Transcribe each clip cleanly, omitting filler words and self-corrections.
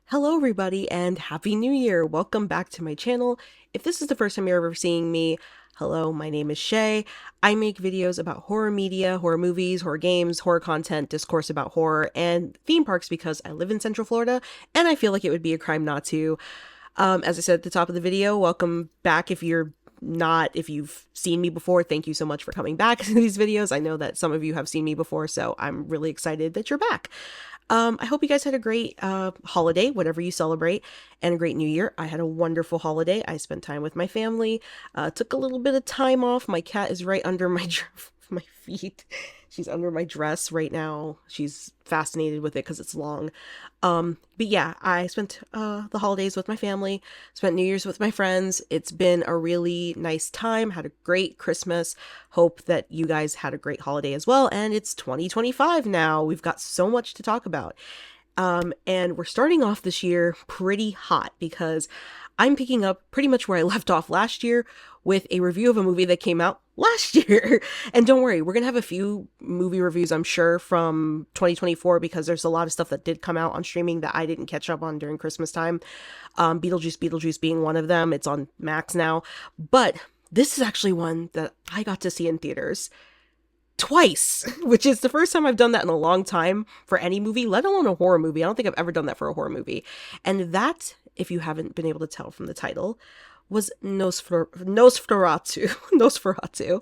Hello everybody and Happy New Year! Welcome back to my channel. If this is the first time you're ever seeing me, hello, my name is Shay. I make videos about horror media, horror movies, horror games, horror content, discourse about horror, and theme parks because I live in Central Florida and I feel like it would be a crime not to. As I said at the top of the video, welcome back if you've seen me before. Thank you so much for coming back to these videos. I know that some of you have seen me before, so I'm really excited that you're back. I hope you guys had a great holiday, whatever you celebrate, and a great new year. I had a wonderful holiday. I spent time with my family, took a little bit of time off. My cat is right under my feet. She's under my dress right now. She's fascinated with it because it's long. But yeah, I spent the holidays with my family, spent New Year's with my friends. It's been a really nice time. Had a great Christmas. Hope that you guys had a great holiday as well. And it's 2025 now. We've got so much to talk about. And we're starting off this year pretty hot because I'm picking up pretty much where I left off last year with a review of a movie that came out last year. And don't worry, we're going to have a few movie reviews, I'm sure, from 2024 because there's a lot of stuff that did come out on streaming that I didn't catch up on during Christmas time. Beetlejuice being one of them. It's on Max now. But this is actually one that I got to see in theaters twice, which is the first time I've done that in a long time for any movie, let alone a horror movie. I don't think I've ever done that for a horror movie. And that, if you haven't been able to tell from the title, was Nosferatu. Nosferatu.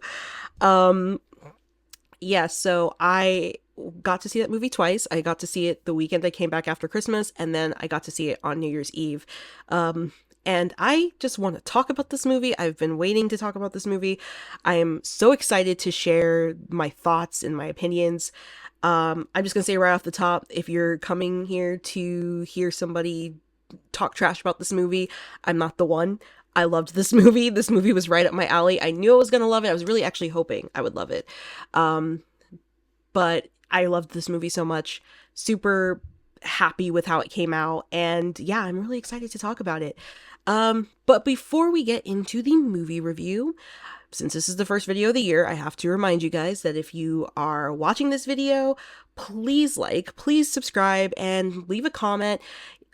Yeah, so I got to see that movie twice. I got to see it the weekend I came back after Christmas, and then I got to see it on New Year's Eve. And I just want to talk about this movie. I've been waiting to talk about this movie. I am so excited to share my thoughts and my opinions. I'm just going to say right off the top, if you're coming here to hear somebody talk trash about this movie, I'm not the one. I loved this movie. This movie was right up my alley. I knew I was going to love it. I was really actually hoping I would love it. But I loved this movie so much. Super happy with how it came out. And yeah, I'm really excited to talk about it. But before we get into the movie review, since this is the first video of the year, I have to remind you guys that if you are watching this video, please please subscribe and leave a comment.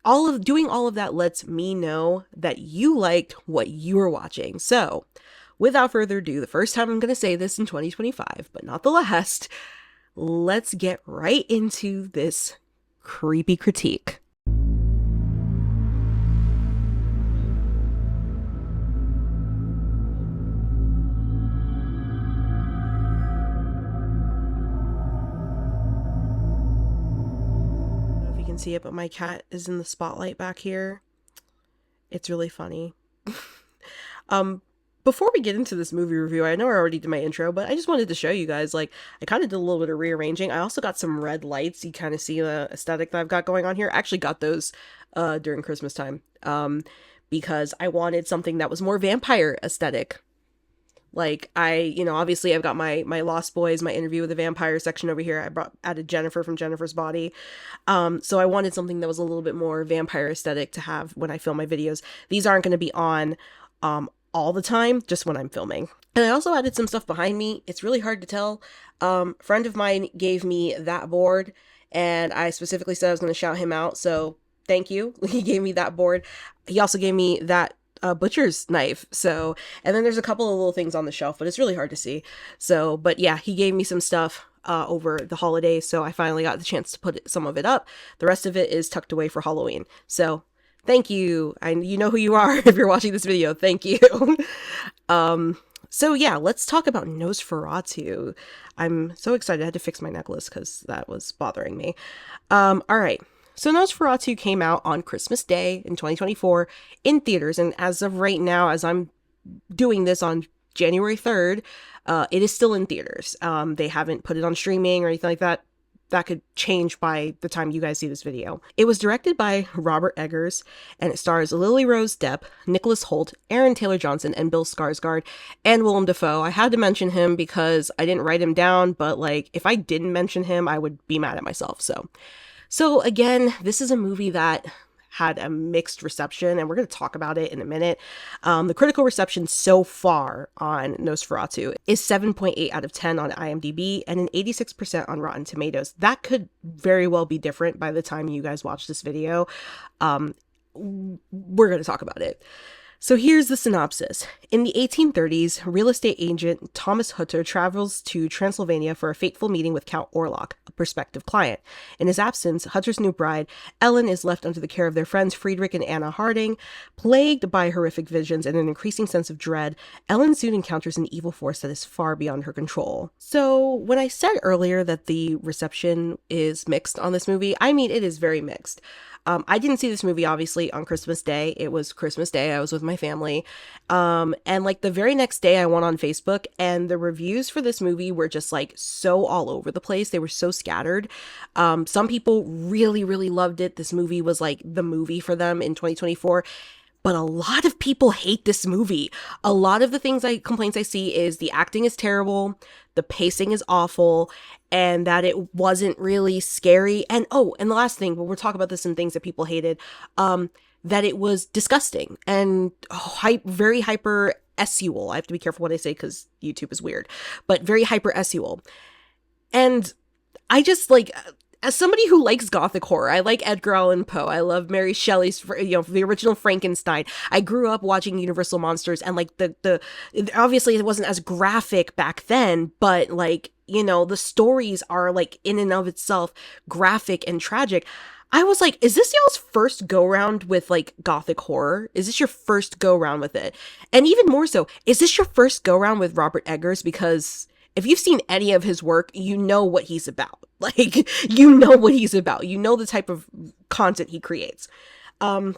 Doing all of that lets me know that you liked what you were watching. So without further ado, the first time I'm going to say this in 2025, but not the last, let's get right into this creepy critique. See it, but my cat is in the spotlight back here. It's really funny. Before we get into this movie review, I know I already did my intro, but I just wanted to show you guys, I kind of did a little bit of rearranging. I also got some red lights. You kind of see the aesthetic that I've got going on here. I actually got those during Christmas time because I wanted something that was more vampire aesthetic. Obviously I've got my Lost Boys, my interview with the vampire section over here. I added Jennifer from Jennifer's Body. So I wanted something that was a little bit more vampire aesthetic to have when I film my videos. These aren't going to be on all the time, just when I'm filming. And I also added some stuff behind me. It's really hard to tell. A friend of mine gave me that board, and I specifically said I was going to shout him out. So thank you. He gave me that board. He also gave me that butcher's knife. So, and then there's a couple of little things on the shelf, but it's really hard to see. So, but yeah, he gave me some stuff over the holidays, so I finally got the chance to put some of it up. The rest of it is tucked away for Halloween. So, thank you. You know who you are if you're watching this video. Thank you. So yeah, let's talk about Nosferatu. I'm so excited. I had to fix my necklace because that was bothering me. All right. So Nosferatu came out on Christmas Day in 2024 in theaters, and as of right now, as I'm doing this on January 3rd, it is still in theaters. They haven't put it on streaming or anything like that. That could change by the time you guys see this video. It was directed by Robert Eggers, and it stars Lily Rose Depp, Nicholas Hoult, Aaron Taylor Johnson, and Bill Skarsgård, and Willem Dafoe. I had to mention him because I didn't write him down, but if I didn't mention him, I would be mad at myself, So again, this is a movie that had a mixed reception, and we're going to talk about it in a minute. The critical reception so far on Nosferatu is 7.8 out of 10 on IMDb and an 86% on Rotten Tomatoes. That could very well be different by the time you guys watch this video. We're going to talk about it. So here's the synopsis. In the 1830s, real estate agent Thomas Hutter travels to Transylvania for a fateful meeting with Count Orlok, a prospective client. In his absence, Hutter's new bride, Ellen, is left under the care of their friends Friedrich and Anna Harding. Plagued by horrific visions and an increasing sense of dread, Ellen soon encounters an evil force that is far beyond her control. So when I said earlier that the reception is mixed on this movie, I mean it is very mixed. I didn't see this movie, obviously, on Christmas Day. It was Christmas Day. I was with my family. And like the very next day I went on Facebook and the reviews for this movie were just like so all over the place. They were so scattered. Some people really, really loved it. This movie was like the movie for them in 2024. But a lot of people hate this movie. A lot of the complaints I see is the acting is terrible, the pacing is awful, and that it wasn't really scary. And and the last thing, we'll talk about this in things that people hated, that it was disgusting and very hyper sexual. I have to be careful what I say because YouTube is weird, but very hyper sexual. And I just like, as somebody who likes gothic horror, I like Edgar Allan Poe. I love Mary Shelley's, the original Frankenstein. I grew up watching Universal Monsters, and like the obviously it wasn't as graphic back then, but like, the stories are like in and of itself graphic and tragic. I was like, is this y'all's first go round with like gothic horror? Is this your first go round with it? And even more so, is this your first go round with Robert Eggers? Because if you've seen any of his work, you know what he's about. Like, you know what he's about. You know the type of content he creates. And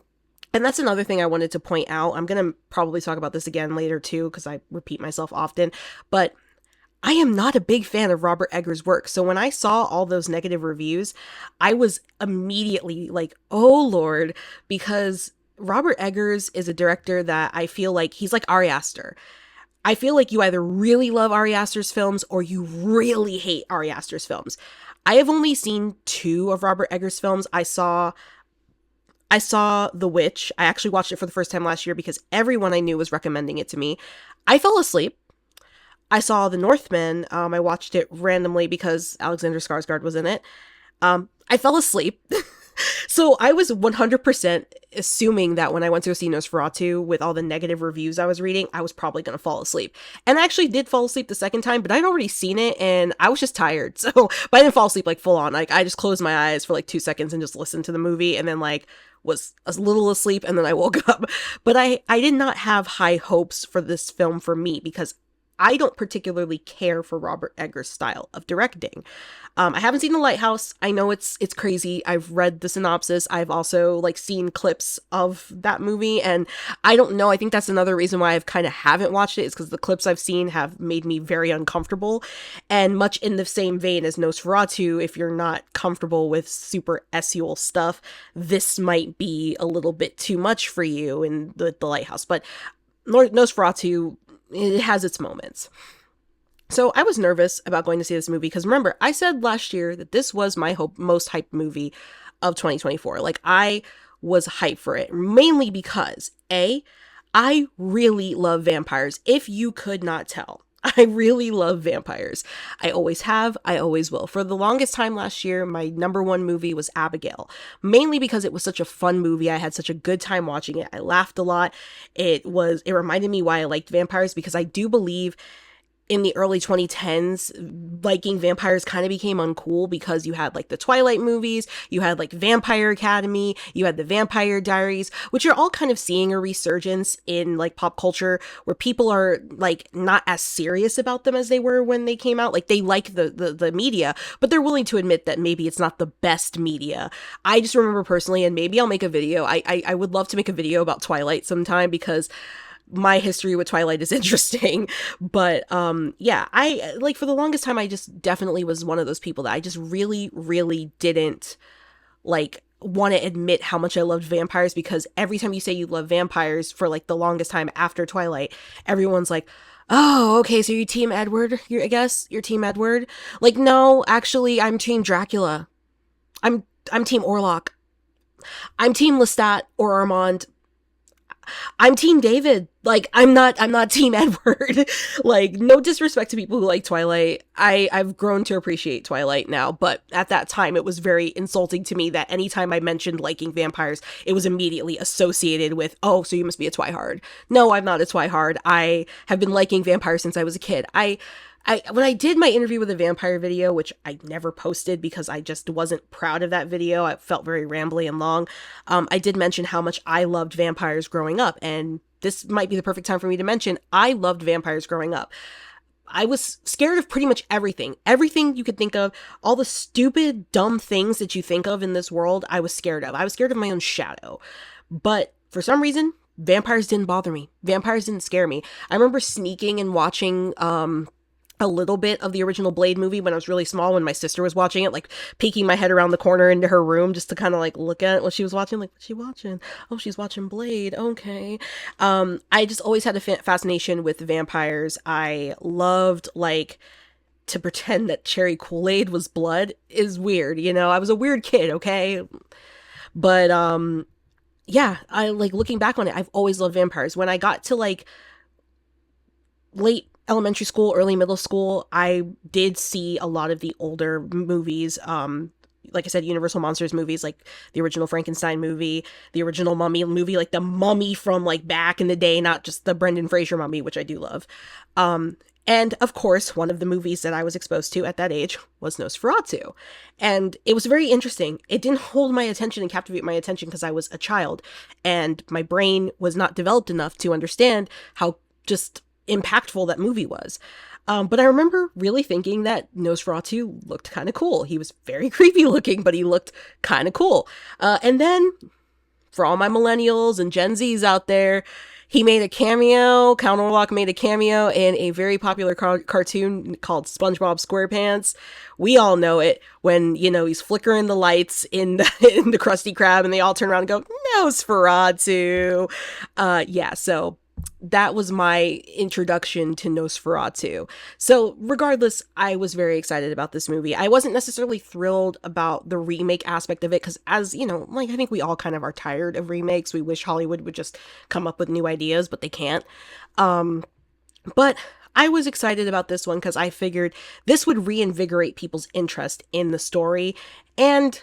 that's another thing I wanted to point out. I'm going to probably talk about this again later too, because I repeat myself often. But I am not a big fan of Robert Eggers' work. So when I saw all those negative reviews, I was immediately like, oh Lord, because Robert Eggers is a director that I feel like he's like Ari Aster. I feel like you either really love Ari Aster's films or you really hate Ari Aster's films. I have only seen 2 of Robert Eggers' films. I saw The Witch. I actually watched it for the first time last year because everyone I knew was recommending it to me. I fell asleep. I saw The Northman. I watched it randomly because Alexander Skarsgård was in it. I fell asleep. So I was 100% assuming that when I went to go see Nosferatu with all the negative reviews I was reading, I was probably going to fall asleep. And I actually did fall asleep the second time, but I'd already seen it and I was just tired. So, but I didn't fall asleep like full on. Like I just closed my eyes for like 2 seconds and just listened to the movie and then like was a little asleep and then I woke up. But I did not have high hopes for this film for me because I don't particularly care for Robert Eggers' style of directing. I haven't seen The Lighthouse. I know it's crazy. I've read the synopsis. I've also like seen clips of that movie, and I don't know. I think that's another reason why I've kind of haven't watched it is because the clips I've seen have made me very uncomfortable. And much in the same vein as Nosferatu, if you're not comfortable with super sexual stuff, this might be a little bit too much for you in the Lighthouse. But Nosferatu, it has its moments. So I was nervous about going to see this movie because remember, I said last year that this was my most hyped movie of 2024. Like I was hyped for it, mainly because I really love vampires. If you could not tell, I really love vampires. I always have, I always will. For the longest time last year, my number 1 movie was Abigail, mainly because it was such a fun movie. I had such a good time watching it. I laughed a lot. It reminded me why I liked vampires, because I do believe in the early 2010s, liking vampires kind of became uncool because you had like the Twilight movies, you had like Vampire Academy, you had the Vampire Diaries, which are all kind of seeing a resurgence in like pop culture where people are like not as serious about them as they were when they came out. Like they like the media, but they're willing to admit that maybe it's not the best media. I just remember personally, and maybe I'll make a video. I would love to make a video about Twilight sometime because my history with Twilight is interesting. But yeah, I like for the longest time I just definitely was one of those people that I just really, really didn't like want to admit how much I loved vampires, because every time you say you love vampires for like the longest time after Twilight, everyone's like, oh, okay, so you're Team Edward? I guess you're Team Edward? Like, no, actually, I'm Team Dracula. I'm Team Orlok. I'm Team Lestat or Armand. I'm Team David. Like, I'm not Team Edward. Like, no disrespect to people who like Twilight. I've grown to appreciate Twilight now, but at that time it was very insulting to me that anytime I mentioned liking vampires, it was immediately associated with, oh, so you must be a Twihard. No, I'm not a Twihard. I have been liking vampires since I was a kid. When I did my interview with a vampire video, which I never posted because I just wasn't proud of that video, I felt very rambly and long. I did mention how much I loved vampires growing up, and this might be the perfect time for me to mention I loved vampires growing up. I was scared of pretty much everything. Everything you could think of, all the stupid, dumb things that you think of in this world, I was scared of. I was scared of my own shadow. But for some reason, vampires didn't bother me. Vampires didn't scare me. I remember sneaking and watching a little bit of the original Blade movie when I was really small, when my sister was watching it, like peeking my head around the corner into her room just to kind of like look at what she was watching. Like, what's she watching? Oh, she's watching Blade. Okay. I just always had a fascination with vampires. I loved, like, to pretend that cherry Kool-Aid was blood is weird, you know? I was a weird kid, okay? But yeah, I like looking back on it, I've always loved vampires. When I got to like late elementary school, early middle school, I did see a lot of the older movies. Like I said, Universal Monsters movies, like the original Frankenstein movie, the original Mummy movie, like the Mummy from like back in the day, not just the Brendan Fraser Mummy, which I do love. And of course, one of the movies that I was exposed to at that age was Nosferatu. And it was very interesting. It didn't hold my attention and captivate my attention because I was a child and my brain was not developed enough to understand how just impactful that movie was. But I remember really thinking that Nosferatu looked kind of cool. He was very creepy looking, but he looked kind of cool. And then, for all my millennials and Gen Zs out there, he made a cameo. Count Orlok made a cameo in a very popular cartoon called SpongeBob SquarePants. We all know it when, you know, he's flickering the lights in in the Krusty Krab and they all turn around and go, Nosferatu. Yeah, so that was my introduction to Nosferatu. So regardless, I was very excited about this movie. I wasn't necessarily thrilled about the remake aspect of it because, as you know, like I think we all kind of are tired of remakes. We wish Hollywood would just come up with new ideas, but they can't. But I was excited about this one because I figured this would reinvigorate people's interest in the story and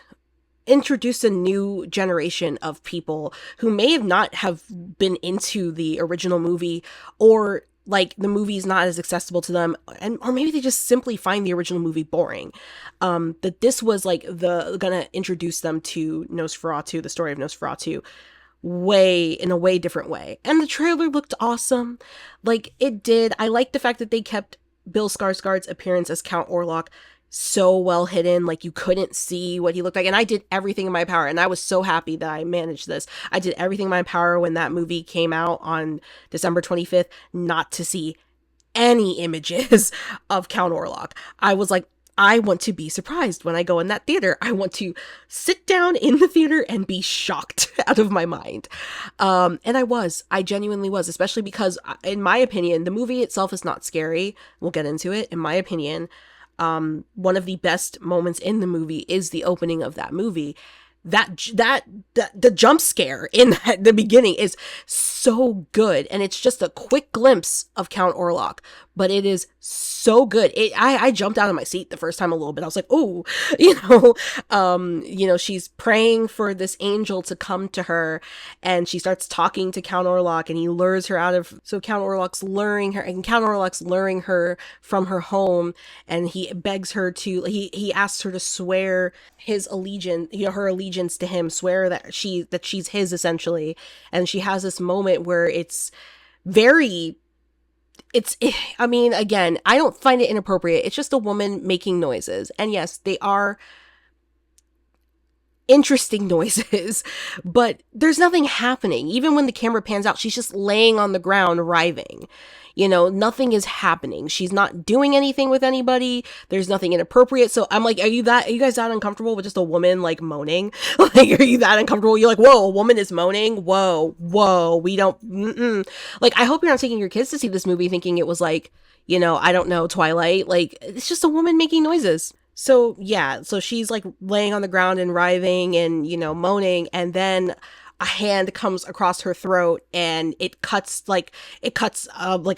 introduce a new generation of people who may have not have been into the original movie, or like the movie's not as accessible to them, and or maybe they just simply find the original movie boring. That this was like gonna introduce them to Nosferatu, the story of Nosferatu, in a way different way. And the trailer looked awesome. Like it did. I like the fact that they kept Bill Skarsgård's appearance as Count Orlok so well hidden, like you couldn't see what he looked like. And I did everything in my power, and I was so happy that I managed this. I did everything in my power when that movie came out on December 25th not to see any images of Count Orlok. I was like, I want to be surprised when I go in that theater. I want to sit down in the theater and be shocked out of my mind. And I genuinely was, especially because in my opinion, the movie itself is not scary. We'll get into it. In my opinion, one of the best moments in the movie is the opening of that movie. The jump scare in the beginning is so good, and it's just a quick glimpse of Count Orlok, but it is so good. I jumped out of my seat the first time a little bit. I was like, oh, she's praying for this angel to come to her, and she starts talking to Count Orlok, and he lures her out of. So Count Orlok's luring her from her home, and he begs her to. He asks her to swear his allegiance, her allegiance to him, swear that she's his essentially, and she has this moment where I mean, again, I don't find it inappropriate. It's just a woman making noises. And yes, they are interesting noises, but there's nothing happening. Even when the camera pans out, she's just laying on the ground writhing. Nothing is happening. She's not doing anything with anybody. There's nothing inappropriate. So I'm like, are you guys that uncomfortable with just a woman like moaning? Like, are you that uncomfortable? You're like, whoa, a woman is moaning. Whoa, we don't, like, I hope you're not taking your kids to see this movie thinking it was like, I don't know, Twilight. Like, it's just a woman making noises. So yeah, so she's like laying on the ground and writhing and, moaning, and then a hand comes across her throat and it cuts like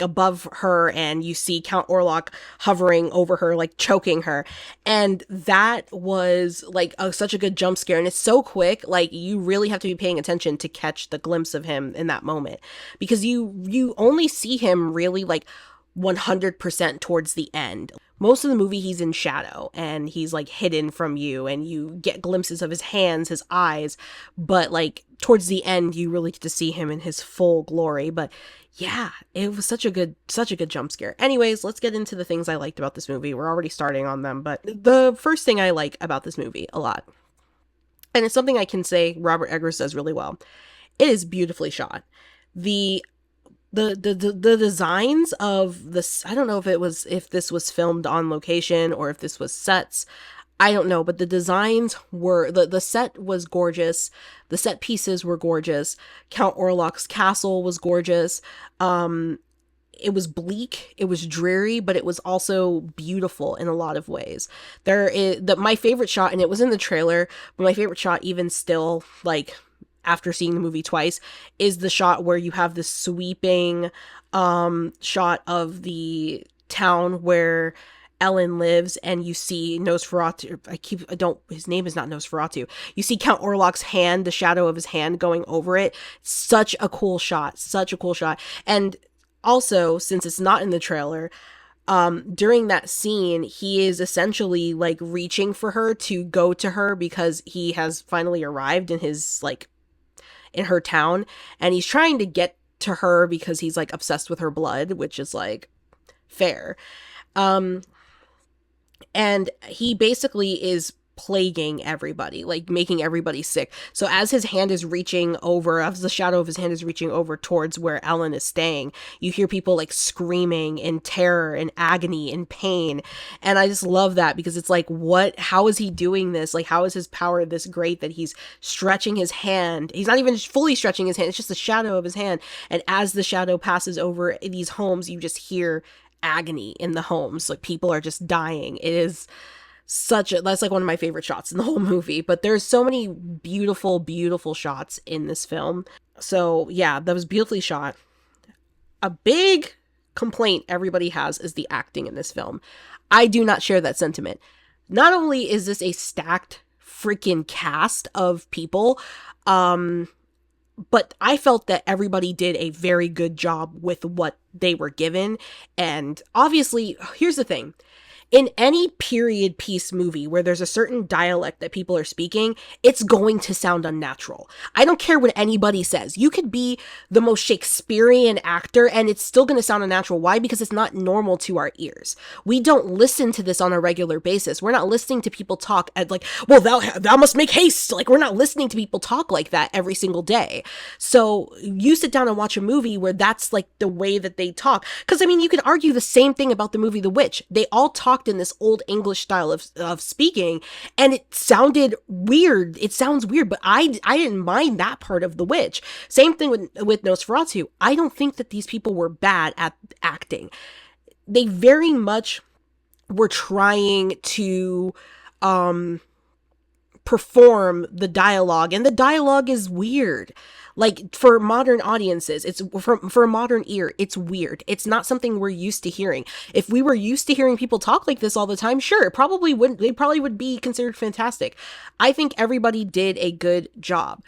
above her, and you see Count Orlok hovering over her, like choking her. And that was like such a good jump scare, and it's so quick, like you really have to be paying attention to catch the glimpse of him in that moment, because you only see him really like 100% towards the end. Most of the movie he's in shadow and he's like hidden from you, and you get glimpses of his hands, his eyes, but like towards the end you really get to see him in his full glory. But yeah, it was such a good jump scare. Anyways, let's get into the things I liked about this movie. We're already starting on them, but the first thing I like about this movie a lot, and it's something I can say Robert Eggers does really well, it is beautifully shot. The the designs of this, I don't know if this was filmed on location or if this was sets, I don't know, but the designs were, the set was gorgeous, the set pieces were gorgeous, Count Orlok's castle was gorgeous. It was bleak, it was dreary, but it was also beautiful in a lot of ways. My favorite shot, and it was in the trailer, but my favorite shot even still, like after seeing the movie twice, is the shot where you have this sweeping shot of the town where Ellen lives, and you see Nosferatu. His name is not Nosferatu. You see Count Orlok's hand, the shadow of his hand going over it. Such a cool shot. Such a cool shot. And also, since it's not in the trailer, during that scene, he is essentially like reaching for her to go to her, because he has finally arrived in his like in her town, and he's trying to get to her because he's like obsessed with her blood, which is like fair. And he basically is plaguing everybody, like making everybody sick. So as his hand is reaching over, as the shadow of his hand is reaching over towards where Ellen is staying, you hear people like screaming in terror and agony and pain. And I just love that, because it's like, how is he doing this? Like, how is his power this great that he's stretching his hand? He's not even fully stretching his hand, it's just the shadow of his hand. And as the shadow passes over these homes, you just hear agony in the homes, like people are just dying. It is that's like one of my favorite shots in the whole movie. But there's so many beautiful shots in this film. So yeah, that was beautifully shot. A big complaint everybody has is the acting in this film. I do not share that sentiment. Not only is this a stacked freaking cast of people, but I felt that everybody did a very good job with what they were given. And obviously, here's the thing. In any period piece movie where there's a certain dialect that people are speaking, it's going to sound unnatural. I don't care what anybody says. You could be the most Shakespearean actor and it's still going to sound unnatural. Why? Because it's not normal to our ears. We don't listen to this on a regular basis. We're not listening to people talk at like, well, thou must make haste. Like, we're not listening to people talk like that every single day. So you sit down and watch a movie where that's like the way that they talk. Because I mean, you could argue the same thing about the movie The Witch. They all talked in this old English style of speaking, and it sounded weird. It sounds weird, but I didn't mind that part of The Witch. Same thing with Nosferatu. I don't think that these people were bad at acting. They very much were trying to perform the dialogue, and the dialogue is weird. Like, for modern audiences, it's for a modern ear, it's weird. It's not something we're used to hearing. If we were used to hearing people talk like this all the time, sure, they probably would be considered fantastic. I think everybody did a good job.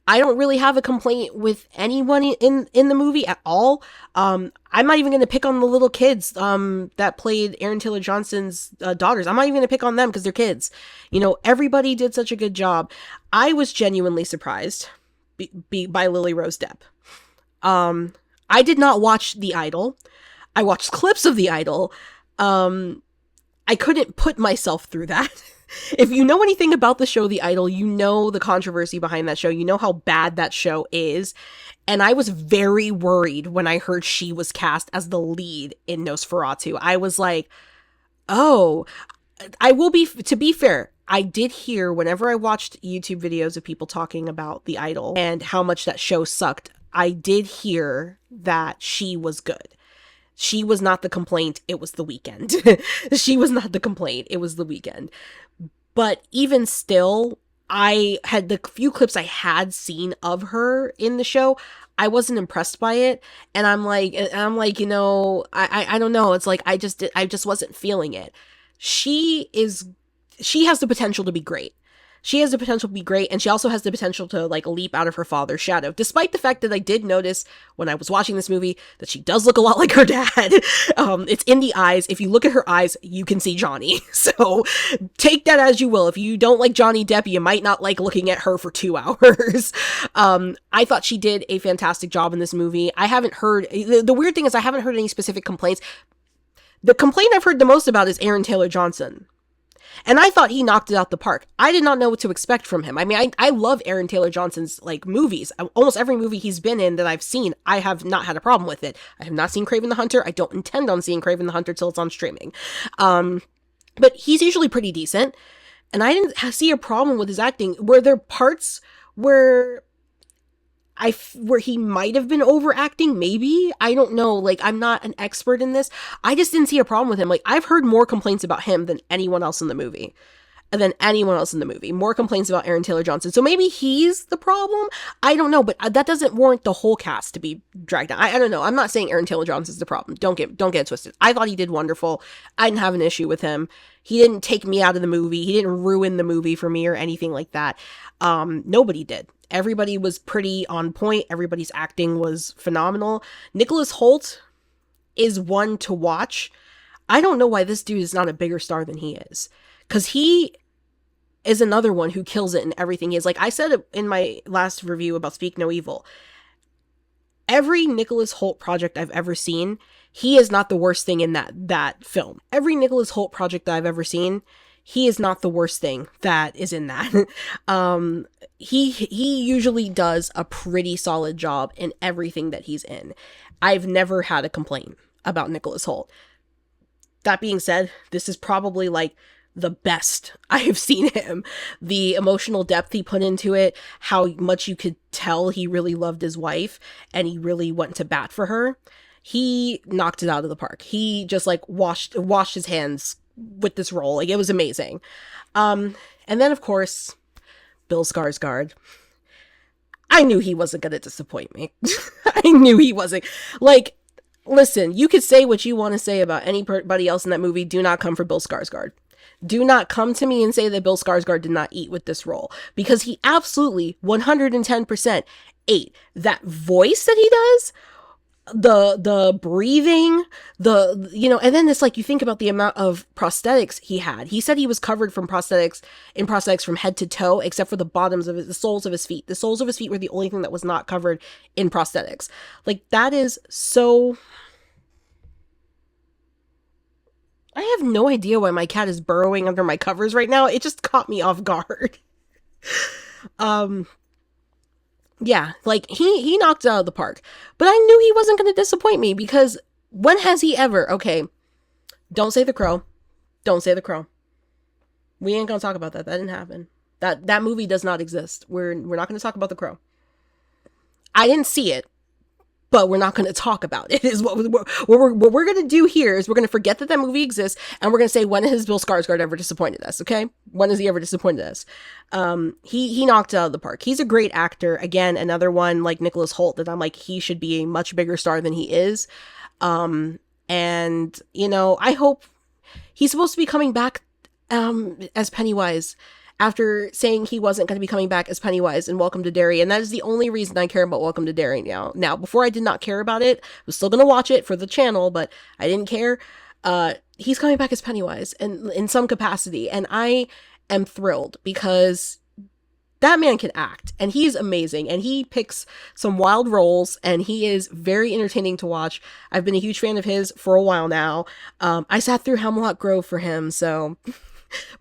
I don't really have a complaint with anyone in the movie at all. I'm not even going to pick on the little kids that played Aaron Taylor Johnson's daughters. I'm not even going to pick on them because they're kids. You know, everybody did such a good job. I was genuinely surprised by Lily Rose Depp. I did not watch The Idol. I watched clips of The Idol. I couldn't put myself through that. If you know anything about the show The Idol, you know the controversy behind that show. You know how bad that show is. And I was very worried when I heard she was cast as the lead in Nosferatu. I was like, oh, to be fair, I did hear whenever I watched YouTube videos of people talking about The Idol and how much that show sucked, I did hear that she was good. She was not the complaint, it was the weekend. She was not the complaint, it was the weekend. But even still, I had the few clips I had seen of her in the show, I wasn't impressed by it. And I don't know. It's like, I just wasn't feeling it. She is, she has the potential to be great. She has the potential to be great, and she also has the potential to, like, leap out of her father's shadow. Despite the fact that I did notice when I was watching this movie that she does look a lot like her dad. It's in the eyes. If you look at her eyes, you can see Johnny. So take that as you will. If you don't like Johnny Depp, you might not like looking at her for 2 hours. I thought she did a fantastic job in this movie. I haven't heard, the weird thing is I haven't heard any specific complaints. The complaint I've heard the most about is Aaron Taylor Johnson. And I thought he knocked it out the park. I did not know what to expect from him. I mean, I love Aaron Taylor Johnson's, like, movies. Almost every movie he's been in that I've seen, I have not had a problem with it. I have not seen Kraven the Hunter. I don't intend on seeing Kraven the Hunter till it's on streaming. But he's usually pretty decent. And I didn't see a problem with his acting. Were there parts where where he might have been overacting? Maybe. I don't know. Like, I'm not an expert in this. I just didn't see a problem with him. Like, I've heard more complaints about him than anyone else in the movie. More complaints about Aaron Taylor Johnson. So maybe he's the problem? I don't know, but that doesn't warrant the whole cast to be dragged down. I don't know. I'm not saying Aaron Taylor Johnson's the problem. Don't get it twisted. I thought he did wonderful. I didn't have an issue with him. He didn't take me out of the movie. He didn't ruin the movie for me or anything like that. Nobody did. Everybody was pretty on point. Everybody's acting was phenomenal. Nicholas Hoult is one to watch. I don't know why this dude is not a bigger star than he is. Because he is another one who kills it in everything he is. Like I said in my last review about Speak No Evil, every Nicholas Hoult project I've ever seen, he is not the worst thing in that film. Every Nicholas Hoult project that I've ever seen, he is not the worst thing that is in that. He usually does a pretty solid job in everything that he's in. I've never had a complaint about Nicholas Hoult. That being said, this is probably like the best I have seen him. The emotional depth he put into it, how much you could tell he really loved his wife and he really went to bat for her. He knocked it out of the park. He just like washed his hands with this role. Like, it was amazing. And then of course, Bill Skarsgård. I knew he wasn't going to disappoint me. I knew he wasn't. Like, listen, you could say what you want to say about anybody else in that movie. Do not come for Bill Skarsgård. Do not come to me and say that Bill Skarsgård did not eat with this role, because he absolutely 110% ate. That voice that he does, the breathing, and then it's like, you think about the amount of prosthetics he had. He said he was covered in prosthetics from head to toe, except for the soles of his feet. The soles of his feet were the only thing that was not covered in prosthetics. Like, that is so... I have no idea why my cat is burrowing under my covers right now. It just caught me off guard. Yeah, like, he knocked it out of the park. But I knew he wasn't going to disappoint me, because when has he ever... Okay, don't say The Crow. Don't say The Crow. We ain't going to talk about that. That didn't happen. That movie does not exist. We're not going to talk about The Crow. I didn't see it, but we're not going to talk about it. Is what we're going to do here is we're going to forget that movie exists, and we're going to say, when has Bill Skarsgård ever disappointed us? Okay, when has he ever disappointed us? He knocked it out of the park. He's a great actor. Again, another one like Nicholas Hoult that I'm like, he should be a much bigger star than he is. And I hope he's supposed to be coming back as Pennywise, after saying he wasn't going to be coming back as Pennywise in Welcome to Derry. And that is the only reason I care about Welcome to Derry now. Now, before I did not care about it. I was still going to watch it for the channel, but I didn't care. He's coming back as Pennywise in some capacity. And I am thrilled, because that man can act, and he's amazing, and he picks some wild roles, and he is very entertaining to watch. I've been a huge fan of his for a while now. I sat through Hemlock Grove for him, so...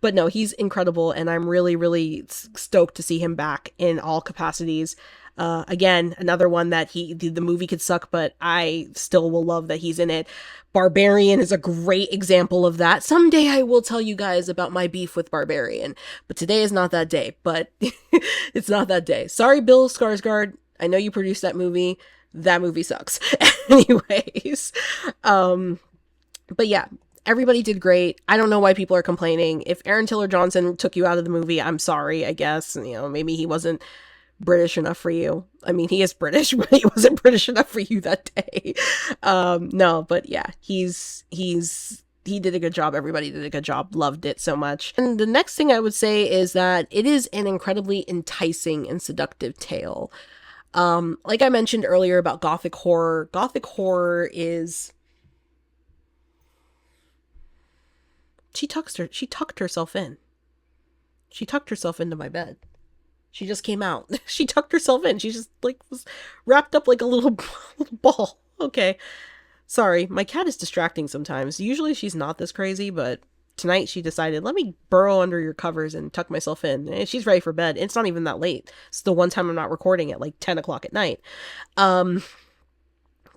But no, he's incredible, and I'm really, really stoked to see him back in all capacities. Again, another one that the movie could suck, but I still will love that he's in it. Barbarian is a great example of that. Someday I will tell you guys about my beef with Barbarian, but today is not that day. But it's not that day. Sorry, Bill Skarsgård. I know you produced that movie. That movie sucks. Anyways, um, but yeah, everybody did great. I don't know why people are complaining. If Aaron Taylor Johnson took you out of the movie, I'm sorry, I guess. You know, maybe he wasn't British enough for you. I mean, he is British, but he wasn't British enough for you that day. No, but yeah, he did a good job. Everybody did a good job. Loved it so much. And the next thing I would say is that it is an incredibly enticing and seductive tale. Like I mentioned earlier about Gothic horror is she tucked herself in. She tucked herself into my bed. She just came out. She tucked herself in. She just like was wrapped up like a little, little ball. Okay. Sorry, my cat is distracting sometimes. Usually she's not this crazy, but tonight she decided, let me burrow under your covers and tuck myself in. And she's ready for bed. It's not even that late. It's the one time I'm not recording at like 10 o'clock at night. Um,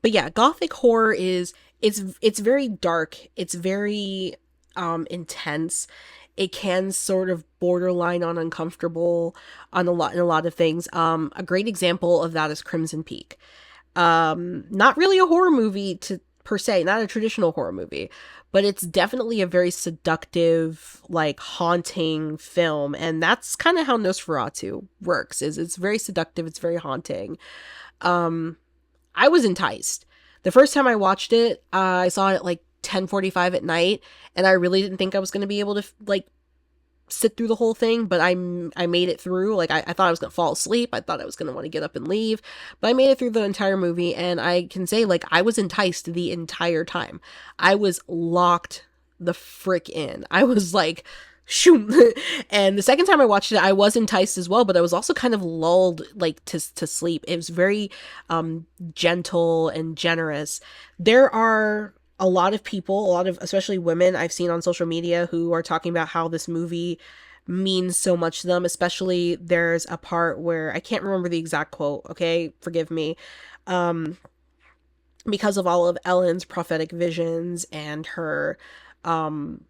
but yeah, Gothic horror is it's very dark. It's very intense. It can sort of borderline on uncomfortable on a lot of things. A great example of that is Crimson Peak. Not really a horror movie to per se, not a traditional horror movie, but it's definitely a very seductive, like haunting film, and that's kind of how Nosferatu works. Is it's very seductive, it's very haunting. Um, I was enticed. The first time I watched it, I saw it at like 10:45 at night, and I really didn't think I was going to be able to like sit through the whole thing, but I made it through. Like I thought I was gonna fall asleep. I thought I was gonna want to get up and leave, but I made it through the entire movie, and I can say like I was enticed the entire time. I was locked the frick in. I was like, shoot. And the second time I watched it, I was enticed as well, but I was also kind of lulled like to sleep. It was very gentle and generous. There are a lot of people, a lot of especially women I've seen on social media who are talking about how this movie means so much to them. Especially there's a part where I can't remember the exact quote, okay? Forgive me. Um because of all of Ellen's prophetic visions and her um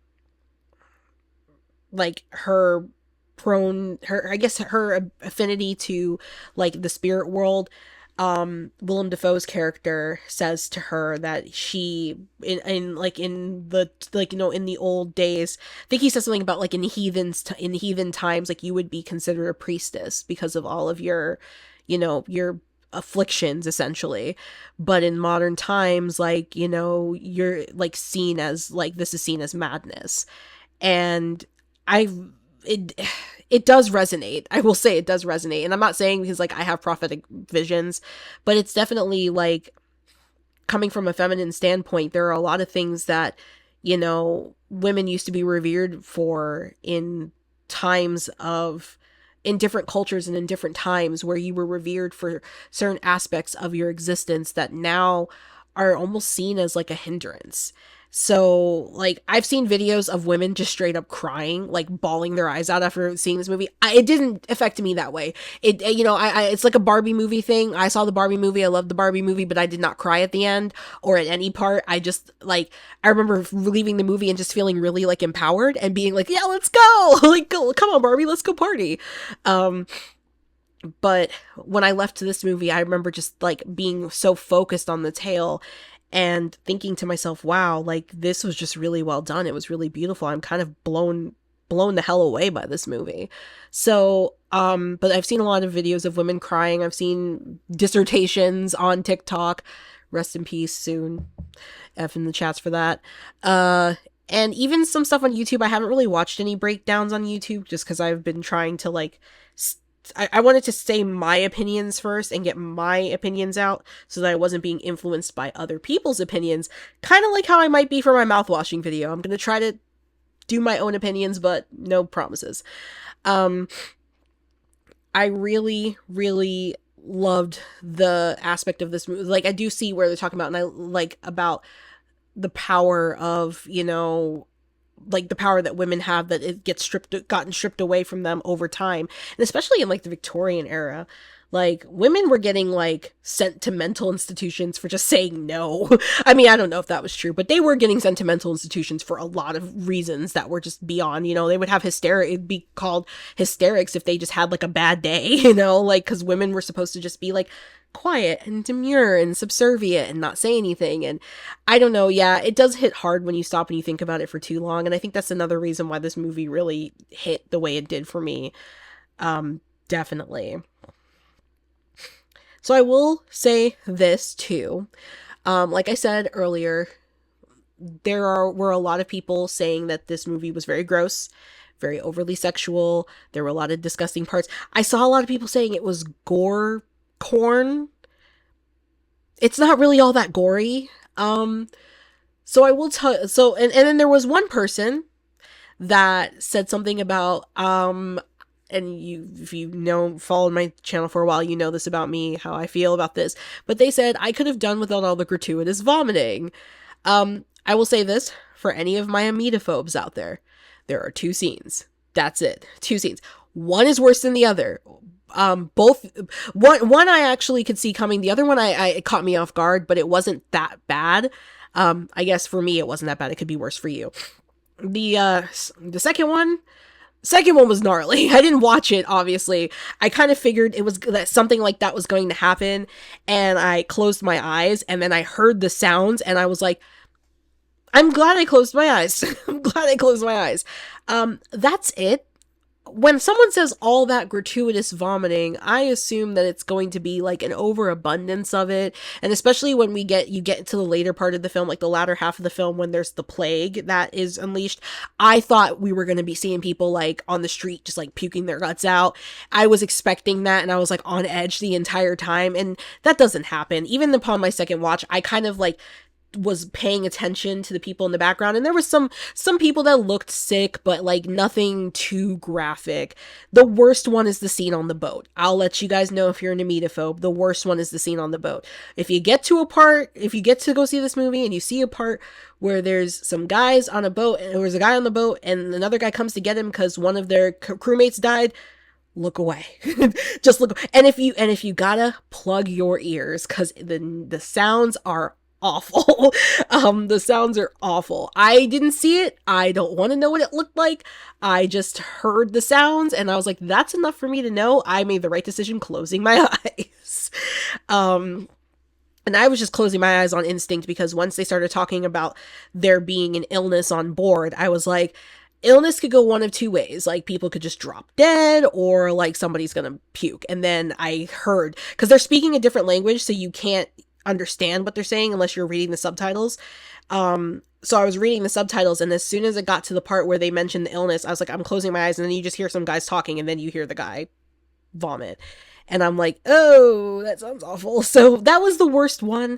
like her her I guess her affinity to like the spirit world. Willem Dafoe's character says to her that she in like in the like you know in the old days, I think he says something about like in heathen times, like you would be considered a priestess because of all of your your afflictions essentially, but in modern times, like you're like seen as like this is seen as madness. And I it it does resonate. I will say it does resonate. And I'm not saying because like I have prophetic visions, but it's definitely like coming from a feminine standpoint, there are a lot of things that, women used to be revered for in different cultures and in different times where you were revered for certain aspects of your existence that now are almost seen as like a hindrance. So, like, I've seen videos of women just straight up crying, like bawling their eyes out after seeing this movie. It didn't affect me that way. It's like a Barbie movie thing. I saw the Barbie movie. I loved the Barbie movie, but I did not cry at the end or at any part. I just, like, I remember leaving the movie and just feeling really, like, empowered and being like, yeah, let's go. Like, go, come on, Barbie, let's go party. But when I left this movie, I remember just, like, being so focused on the tale and thinking to myself, wow, like this was just really well done. It was really beautiful. I'm kind of blown the hell away by this movie. So, but I've seen a lot of videos of women crying. I've seen dissertations on TikTok. Rest in peace soon. F in the chats for that. And even some stuff on YouTube. I haven't really watched any breakdowns on YouTube just because I've been trying to like I wanted to say my opinions first and get my opinions out so that I wasn't being influenced by other people's opinions. Kind of like how I might be for my mouthwashing video. I'm going to try to do my own opinions, but no promises. I really, really loved the aspect of this movie. Like, I do see where they're talking about, and I like about the power of, like the power that women have, that it gets gotten stripped away from them over time. And especially in like the Victorian era, like women were getting like sent to mental institutions for just saying no. I mean, I don't know if that was true, but they were getting sent to mental institutions for a lot of reasons that were just beyond, they would have it'd be called hysterics if they just had like a bad day, like, cause women were supposed to just be like quiet and demure and subservient and not say anything. And I don't know, yeah, it does hit hard when you stop and you think about it for too long. And I think that's another reason why this movie really hit the way it did for me. Definitely. So I will say this too. Like I said earlier, were a lot of people saying that this movie was very gross, very overly sexual. There were a lot of disgusting parts. I saw a lot of people saying it was gore corn. It's not really all that gory. So I will tell. So and then there was one person that said something about and if you followed my channel for a while, you know this about me, how I feel about this. But they said I could have done without all the gratuitous vomiting. I will say this for any of my emetophobes out there. There are two scenes. That's it. Two scenes. One is worse than the other. Both one I actually could see coming. The other one it caught me off guard, but it wasn't that bad. I guess for me it wasn't that bad. It could be worse for you. The second one was gnarly. I didn't watch it, obviously. I kind of figured it was that something like that was going to happen, and I closed my eyes, and then I heard the sounds, and I was like, I'm glad I closed my eyes. I'm glad I closed my eyes. That's it. When someone says all that gratuitous vomiting, I assume that it's going to be like an overabundance of it. And especially when you get to the later part of the film, like the latter half of the film, when there's the plague that is unleashed, I thought we were going to be seeing people like on the street, just like puking their guts out. I was expecting that, and I was like on edge the entire time. And that doesn't happen. Even upon my second watch, I kind of like was paying attention to the people in the background, and there was some people that looked sick, but like nothing too graphic. The worst one is the scene on the boat. I'll let you guys know if you're an emetophobe. The worst one is the scene on the boat. If you get to go see this movie and you see a part where there's some guys on a boat, and there was a guy on the boat and another guy comes to get him because one of their crewmates died, look away. Just look. And if you gotta, plug your ears, because the sounds are awful. The sounds are awful. I didn't see it. I don't want to know what it looked like. I just heard the sounds, and I was like, that's enough for me to know I made the right decision closing my eyes. And I was just closing my eyes on instinct, because once they started talking about there being an illness on board, I was like, illness could go one of two ways. Like, people could just drop dead, or like somebody's gonna puke. And then I heard, because they're speaking a different language, so you can't understand what they're saying unless you're reading the subtitles. So I was reading the subtitles, and as soon as it got to the part where they mentioned the illness, I was like, I'm closing my eyes, and then you just hear some guys talking, and then you hear the guy vomit. And I'm like, oh, that sounds awful. So that was the worst one.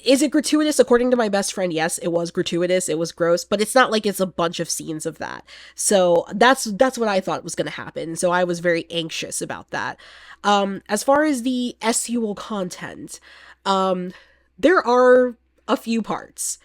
Is it gratuitous? According to my best friend, yes, it was gratuitous. It was gross, but it's not like it's a bunch of scenes of that. So that's what I thought was going to happen. So I was very anxious about that. As far as the sexual content, there are a few parts.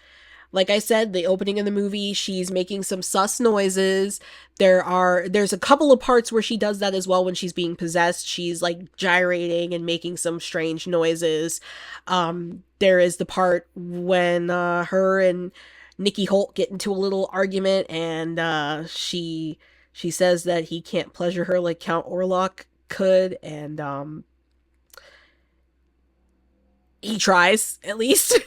Like I said, the opening of the movie, she's making some sus noises. There's a couple of parts where she does that as well when she's being possessed. She's like gyrating and making some strange noises. There is the part when her and Nikki Holt get into a little argument, and she says that he can't pleasure her like Count Orlok could, and he tries at least.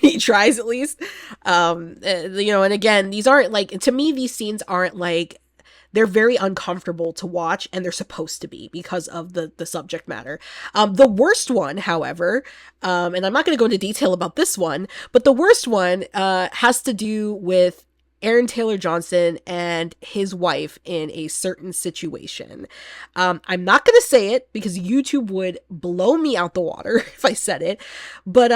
And again, these aren't like, to me, these scenes aren't like, they're very uncomfortable to watch, and they're supposed to be because of the subject matter. The worst one, however, and I'm not going to go into detail about this one, but the worst one has to do with Aaron Taylor Johnson and his wife in a certain situation. I'm not going to say it because YouTube would blow me out the water if I said it, but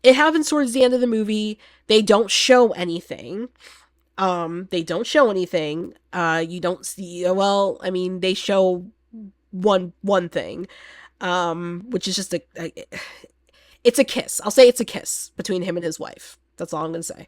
it happens towards the end of the movie. They don't show anything. You don't see, well, I mean, they show one thing, which is just it's a kiss. I'll say it's a kiss between him and his wife. That's all I'm going to say.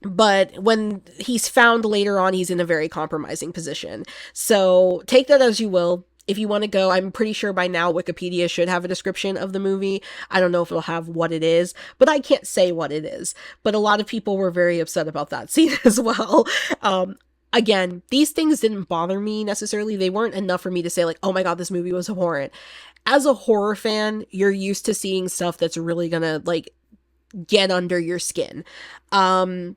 But when he's found later on, he's in a very compromising position. So take that as you will. If you want to go, I'm pretty sure by now Wikipedia should have a description of the movie. I don't know if it'll have what it is, but I can't say what it is. But a lot of people were very upset about that scene as well. Again, these things didn't bother me necessarily. They weren't enough for me to say like, oh my God, this movie was abhorrent. as a horror fan, you're used to seeing stuff that's really gonna like get under your skin. Um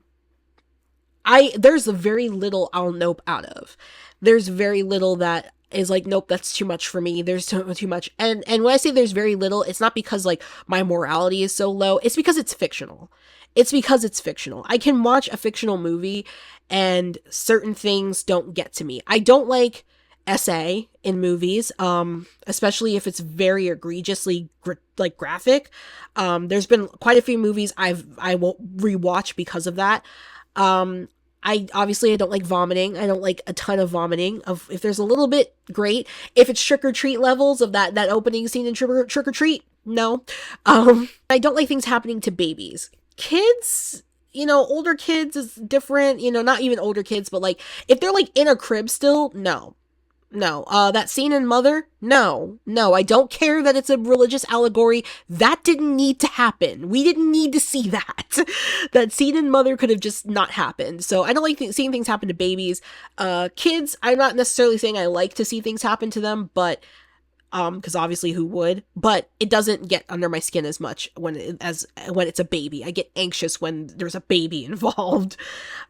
there's very little I'll nope out of. There's very little that is like, nope, that's too much for me. There's too much. And when I say there's very little, it's not because like my morality is so low. It's because it's fictional. It's because it's fictional. I can watch a fictional movie and certain things don't get to me. I don't like SA in movies, especially if it's very egregiously graphic. There's been quite a few movies I won't rewatch because of that. Um, I don't like vomiting. I don't like a ton of vomiting. Of if there's a little bit, great. If it's Trick or Treat levels of that opening scene in Trick or Treat, no. I don't like things happening to babies. Kids, older kids is different. Not even older kids, but like if they're like in a crib still, no. No. That scene in Mother? No. No, I don't care that it's a religious allegory. That didn't need to happen. We didn't need to see that. That scene in Mother could have just not happened. So I don't like seeing things happen to babies. Kids, I'm not necessarily saying I like to see things happen to them, but because obviously who would, but it doesn't get under my skin as much as when it's a baby. I get anxious when there's a baby involved.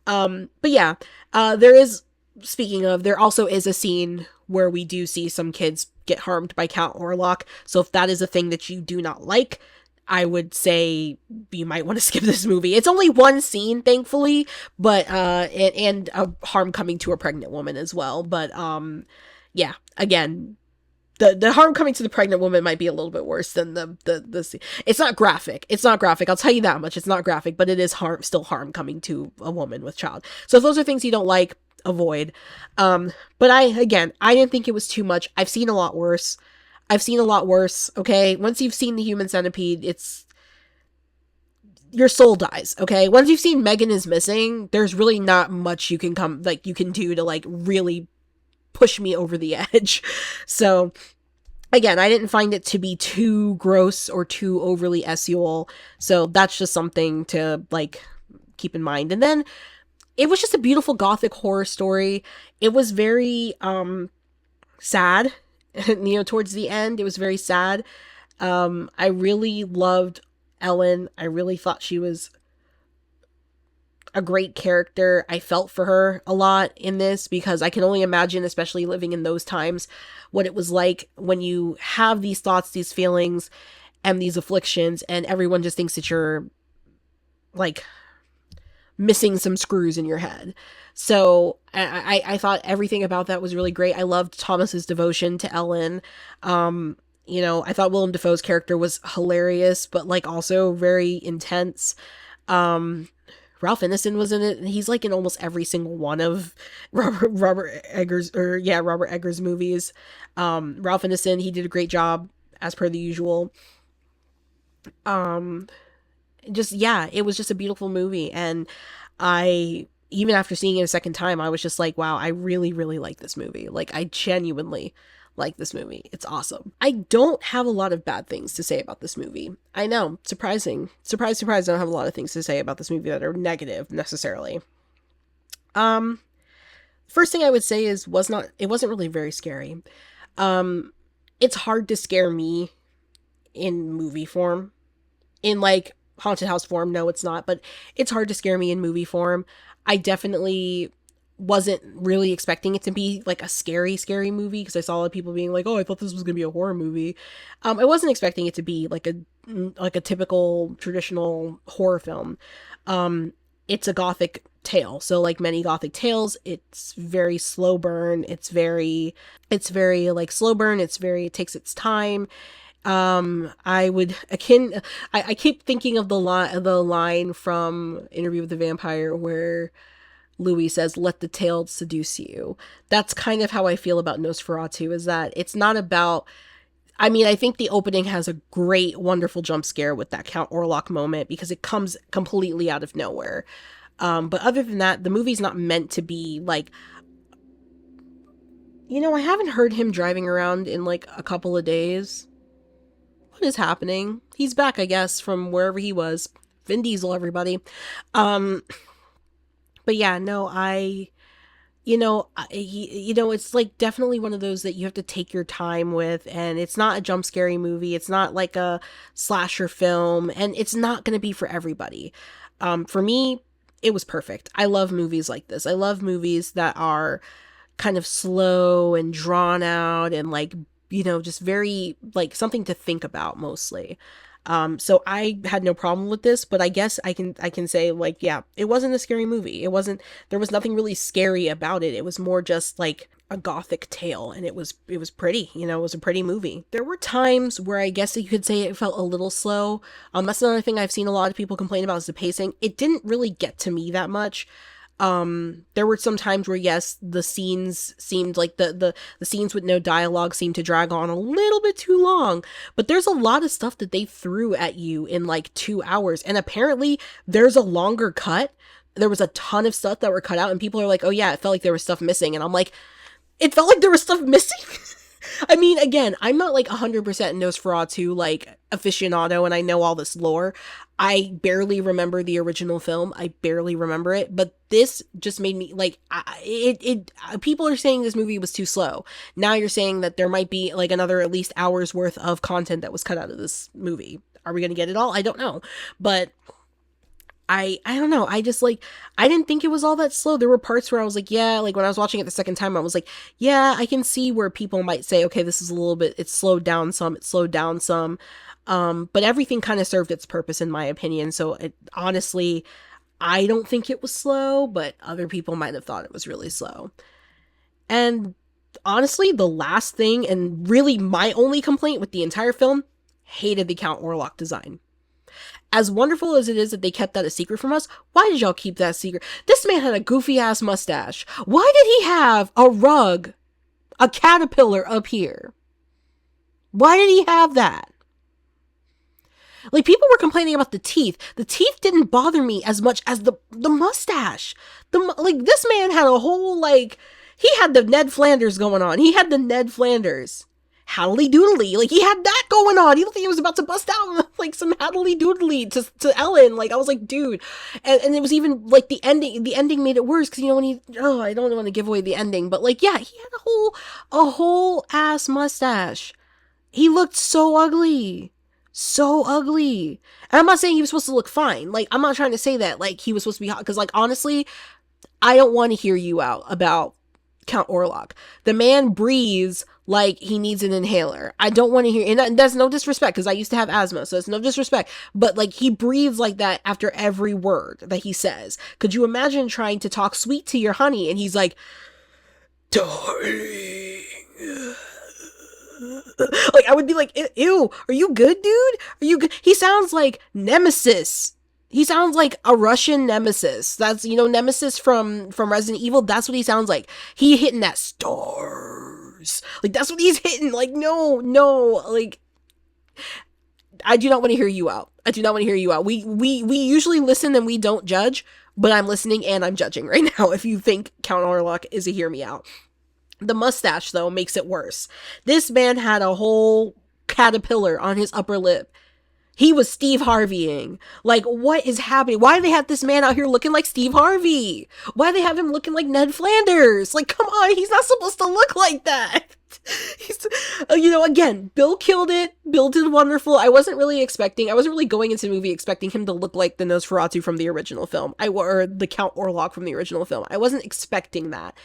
But yeah, there also is a scene where we do see some kids get harmed by Count Orlok. So if that is a thing that you do not like, I would say you might want to skip this movie. It's only one scene, thankfully, but and a harm coming to a pregnant woman as well. But yeah, again, the harm coming to the pregnant woman might be a little bit worse than the scene. It's not graphic. It's not graphic. I'll tell you that much. It's not graphic, but it is still harm coming to a woman with child. So if those are things you don't like, avoid. But I didn't think it was too much. I've seen a lot worse. Okay, once you've seen the Human Centipede, your soul dies. Okay, once you've seen Megan is Missing, there's really not much you can do to like really push me over the edge. So again, I didn't find it to be too gross or too overly sexual. So that's just something to like keep in mind. And then it was just a beautiful gothic horror story. It was very sad. Towards the end, it was very sad. I really loved Ellen. I really thought she was a great character. I felt for her a lot in this because I can only imagine, especially living in those times, what it was like when you have these thoughts, these feelings, and these afflictions, and everyone just thinks that you're like missing some screws in your head. So I thought everything about that was really great. I loved Thomas's devotion to Ellen. I thought Willem Dafoe's character was hilarious, but like also very intense. Ralph Ineson was in it. He's like in almost every single one of Robert Eggers movies. Ralph Ineson, he did a great job as per the usual. It was just a beautiful movie, and even after seeing it a second time, I was just like, wow, I really, really like this movie. Like, I genuinely like this movie. It's awesome. I don't have a lot of bad things to say about this movie. I know, surprising. Surprise, surprise, I don't have a lot of things to say about this movie that are negative, necessarily. First thing I would say is, it wasn't really very scary. It's hard to scare me in movie form. In, like, haunted house form, no, it's not, but it's hard to scare me in movie form. I definitely wasn't really expecting it to be like a scary movie because I saw a lot of people being like, oh, I thought this was gonna be a horror movie. I wasn't expecting it to be like a typical traditional horror film. It's a gothic tale, so like many gothic tales, it's very slow burn. It's very like slow burn. It takes its time. I keep thinking of the line from Interview with the Vampire where Louis says, "Let the tale seduce you." That's kind of how I feel about Nosferatu, is that it's not about, I mean, I think the opening has a great, wonderful jump scare with that Count Orlok moment because it comes completely out of nowhere. But other than that, the movie's not meant to be like, I haven't heard him driving around in like a couple of days. What is happening? He's back, I guess, from wherever he was. Vin Diesel, everybody. But yeah, no, it's like definitely one of those that you have to take your time with, and it's not a jump scary movie. It's not like a slasher film, and it's not going to be for everybody. For me, it was perfect. I love movies like this. I love movies that are kind of slow and drawn out and like, just very like something to think about mostly. So I had no problem with this, but I guess I can say like, yeah, it wasn't a scary movie. There was nothing really scary about it. It was more just like a gothic tale, and it was pretty, it was a pretty movie. There were times where I guess you could say it felt a little slow. That's another thing I've seen a lot of people complain about is the pacing. It didn't really get to me that much. There were some times where yes, the scenes seemed like the scenes with no dialogue seemed to drag on a little bit too long, but there's a lot of stuff that they threw at you in like 2 hours, and apparently there's a longer cut. There was a ton of stuff that were cut out, and people are like, oh yeah, it felt like there was stuff missing, and I'm like, it felt like there was stuff missing. I mean, again, I'm not like 100% Nosferatu like aficionado, and I know all this lore. I barely remember the original film. I barely remember it, but this just made me like, people are saying this movie was too slow. Now you're saying that there might be like another at least hour's worth of content that was cut out of this movie. Are we going to get it all? I don't know. But I don't know. I just like, I didn't think it was all that slow. There were parts where I was like, yeah, like when I was watching it the second time, I was like, yeah, I can see where people might say, okay, this is a little bit, it's slowed down some, it's slowed down some. But everything kind of served its purpose in my opinion. So honestly, I don't think it was slow, but other people might have thought it was really slow. And honestly, the last thing, and really my only complaint with the entire film, hated the Count Orlok design. As wonderful as it is that they kept that a secret from us, why did y'all keep that secret? This man had a goofy ass mustache. Why did he have a rug, a caterpillar up here? Why did he have that? Like, people were complaining about the teeth. The teeth didn't bother me as much as the mustache. Like, this man had a whole, like, he had the Ned Flanders going on. He had the Ned Flanders. Howdy doodly. Like, he had that going on. He looked like he was about to bust out like some howdy doodly to Ellen. Like, I was like, dude. And it was even like the ending made it worse because, when I don't want to give away the ending, but like, yeah, he had a whole ass mustache. He looked so ugly. So ugly. And I'm not saying he was supposed to look fine. Like, I'm not trying to say that like he was supposed to be hot, because like, honestly, I don't want to hear you out about Count Orlok. The man breathes like he needs an inhaler. I don't want to hear, and that's no disrespect because I used to have asthma, so it's no disrespect, but like, he breathes like that after every word that he says. Could you imagine trying to talk sweet to your honey and he's like, darling? Like, I would be like, ew, are you good, dude? Are you good? He sounds like Nemesis. He sounds like a Russian Nemesis. That's, Nemesis from Resident Evil. That's what he sounds like. He hitting that stars. Like, that's what he's hitting. Like, no. Like, I do not want to hear you out. I do not want to hear you out. We usually listen and we don't judge, but I'm listening and I'm judging right now if you think Count Orlok is a hear me out. The mustache, though, makes it worse. This man had a whole caterpillar on his upper lip. He was Steve Harveying. Like, what is happening? Why do they have this man out here looking like Steve Harvey? Why do they have him looking like Ned Flanders? Like, come on, he's not supposed to look like that. He's, again, Bill killed it. Bill did wonderful. I wasn't really going into the movie expecting him to look like the Nosferatu from the original film. Or the Count Orlok from the original film. I wasn't expecting that.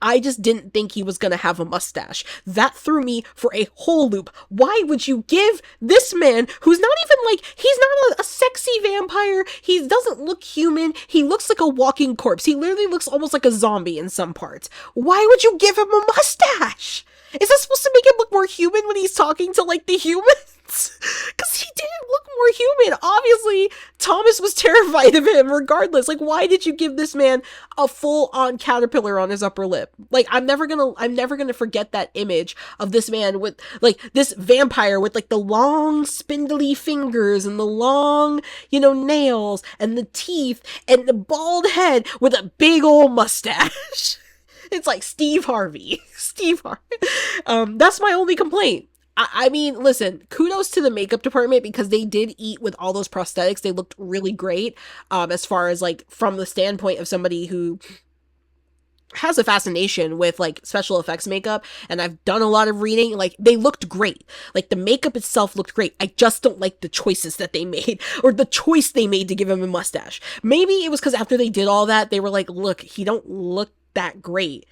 I just didn't think he was gonna have a mustache. That threw me for a whole loop. Why would you give this man, who's not even like, he's not a sexy vampire, he doesn't look human, he looks like a walking corpse, he literally looks almost like a zombie in some parts. Why would you give him a mustache? Is that supposed to make him look more human when he's talking to like the humans? Because he didn't look more human. Obviously, Thomas was terrified of him regardless. Like, why did you give this man a full-on caterpillar on his upper lip? Like, I'm never gonna forget that image of this man with, like, this vampire with, like, the long, spindly fingers and the long, nails and the teeth and the bald head with a big old mustache. It's like Steve Harvey. Steve Harvey. That's my only complaint. I mean, listen, kudos to the makeup department because they did eat with all those prosthetics. They looked really great, as far as like from the standpoint of somebody who has a fascination with like special effects makeup, and I've done a lot of reading. Like, they looked great. Like, the makeup itself looked great. I just don't like the choices that they made, or the choice they made to give him a mustache. Maybe it was because after they did all that, they were like, look, he don't look that great.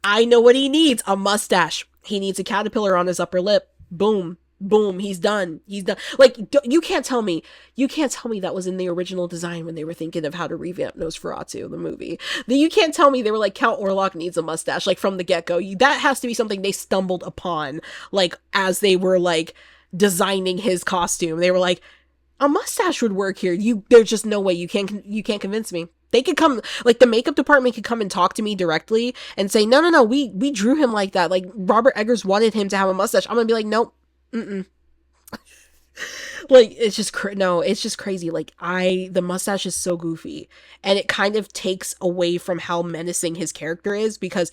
I know what he needs: a mustache. He needs a caterpillar on his upper lip. Boom. Boom, he's done. He's done. Like, you can't tell me that was in the original design when they were thinking of how to revamp Nosferatu, the movie. You can't tell me they were like, Count Orlok needs a mustache, like, from the get-go. That has to be something they stumbled upon, like, as they were, like, designing his costume. They were like, a mustache would work here. There's just no way. You can't convince me. They could come, like, the makeup department could come and talk to me directly and say, no, we drew him like that. Like, Robert Eggers wanted him to have a mustache. I'm gonna be like, nope. Mm-mm. Like, it's just no, it's just crazy. Like, the mustache is so goofy, and it kind of takes away from how menacing his character is, because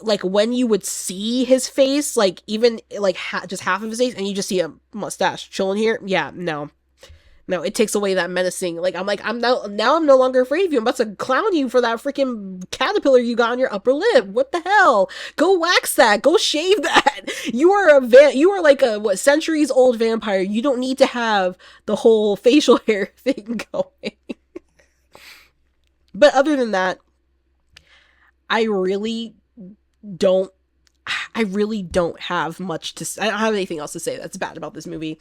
like, when you would see his face, like, even like just half of his face, and you just see a mustache chilling here, yeah, no, it takes away that menacing. Like, I'm like, I'm no longer afraid of you. I'm about to clown you for that freaking caterpillar you got on your upper lip. What the hell? Go wax that. Go shave that. You are like a centuries old vampire. You don't need to have the whole facial hair thing going. But other than that, I really don't have much to. I don't have anything else to say that's bad about this movie.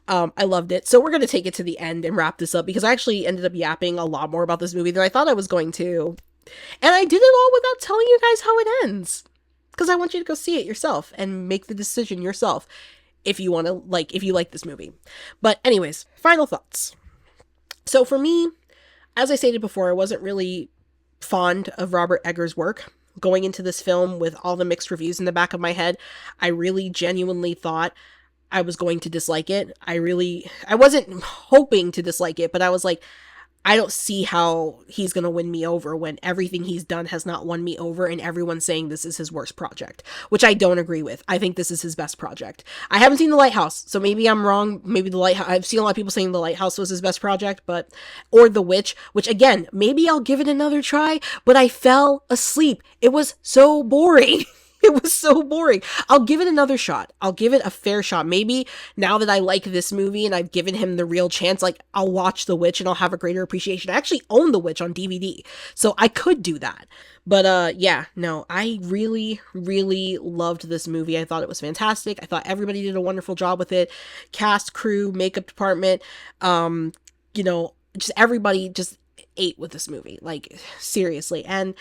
I loved it. So we're going to take it to the end and wrap this up, because I actually ended up yapping a lot more about this movie than I thought I was going to. And I did it all without telling you guys how it ends, because I want you to go see it yourself and make the decision yourself if you like this movie. But anyways, final thoughts. So for me, as I stated before, I wasn't really fond of Robert Eggers' work. Going into this film with all the mixed reviews in the back of my head, I really genuinely thought I was going to dislike it. I wasn't hoping to dislike it, but I was like, I don't see how he's going to win me over when everything he's done has not won me over, and everyone's saying this is his worst project, which I don't agree with. I think this is his best project. I haven't seen The Lighthouse, so maybe I'm wrong. Maybe The Lighthouse, I've seen a lot of people saying The Lighthouse was his best project, or The Witch, which again, maybe I'll give it another try, but I fell asleep. It was so boring. It was so boring. I'll give it another shot. I'll give it a fair shot. Maybe now that I like this movie and I've given him the real chance, like, I'll watch The Witch and I'll have a greater appreciation. I actually own The Witch on DVD, so I could do that. But yeah, no, I really, really loved this movie. I thought it was fantastic. I thought everybody did a wonderful job with it. Cast, crew, makeup department, just everybody just ate with this movie. Like, seriously. And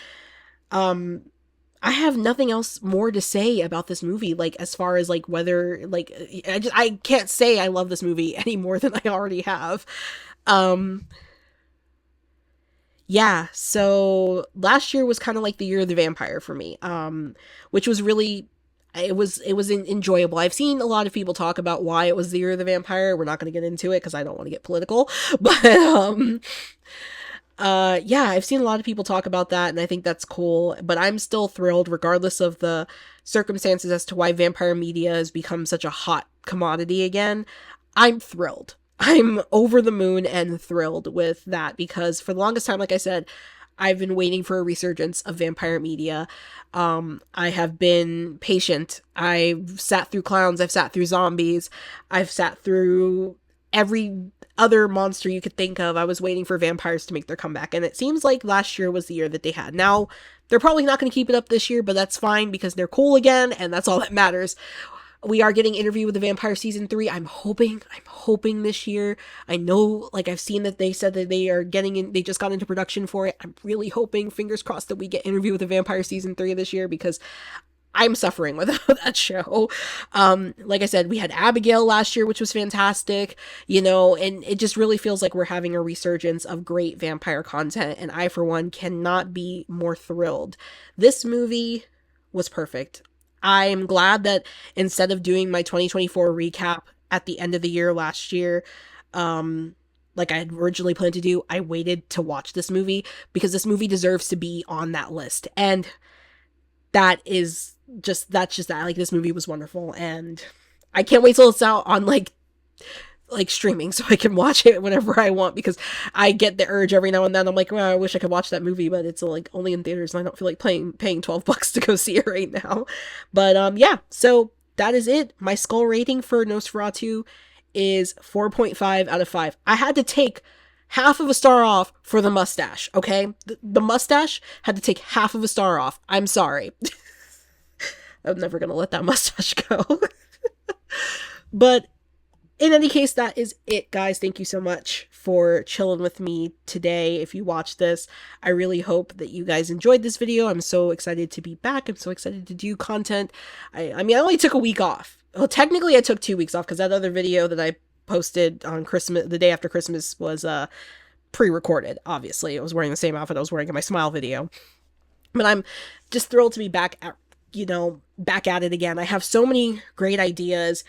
I have nothing else more to say about this movie, like, as far as, like, whether, like, I can't say I love this movie any more than I already have. Yeah, so last year was kind of like the year of the vampire for me, which was really, enjoyable. I've seen a lot of people talk about why it was the year of the vampire. We're not going to get into it because I don't want to get political, but, yeah, I've seen a lot of people talk about that, and I think that's cool, but I'm still thrilled, regardless of the circumstances, as to why vampire media has become such a hot commodity again. I'm thrilled. I'm over the moon and thrilled with that, because for the longest time, like I said, I've been waiting for a resurgence of vampire media. I have been patient. I've sat through clowns. I've sat through zombies. I've sat through every other monster you could think of. I was waiting for vampires to make their comeback, and it seems like last year was the year that they had. Now, they're probably not going to keep it up this year, but that's fine, because they're cool again, and that's all that matters. We are getting Interview with the Vampire Season 3. I'm hoping this year. I know, like, I've seen that they said that they just got into production for it. I'm really hoping, fingers crossed, that we get Interview with the Vampire Season 3 this year, because I'm suffering with that show. Like I said, we had Abigail last year, which was fantastic, and it just really feels like we're having a resurgence of great vampire content, and I, for one, cannot be more thrilled. This movie was perfect. I'm glad that instead of doing my 2024 recap at the end of the year last year, like I had originally planned to do, I waited to watch this movie, because this movie deserves to be on that list, and that's just that. Like, this movie was wonderful, and I can't wait till it's out on, like, like streaming so I can watch it whenever I want, because I get the urge every now and then. I'm like, well, I wish I could watch that movie, but it's like only in theaters and I don't feel like paying $12 to go see it right now. But yeah, so that is it. My skull rating for Nosferatu is 4.5 out of 5. I had to take half of a star off for the mustache, okay? The mustache had to take half of a star off. I'm sorry. I'm never gonna let that mustache go. But in any case, that is it, guys. Thank you so much for chilling with me today. If you watch this, I really hope that you guys enjoyed this video. I'm so excited to be back. I'm so excited to do content. I mean, I only took a week off. Well, technically I took 2 weeks off because that other video that I posted on Christmas, the day after Christmas, was pre-recorded. Obviously, I was wearing the same outfit I was wearing in my smile video. But I'm just thrilled to be back at, back at it again. I have so many great ideas.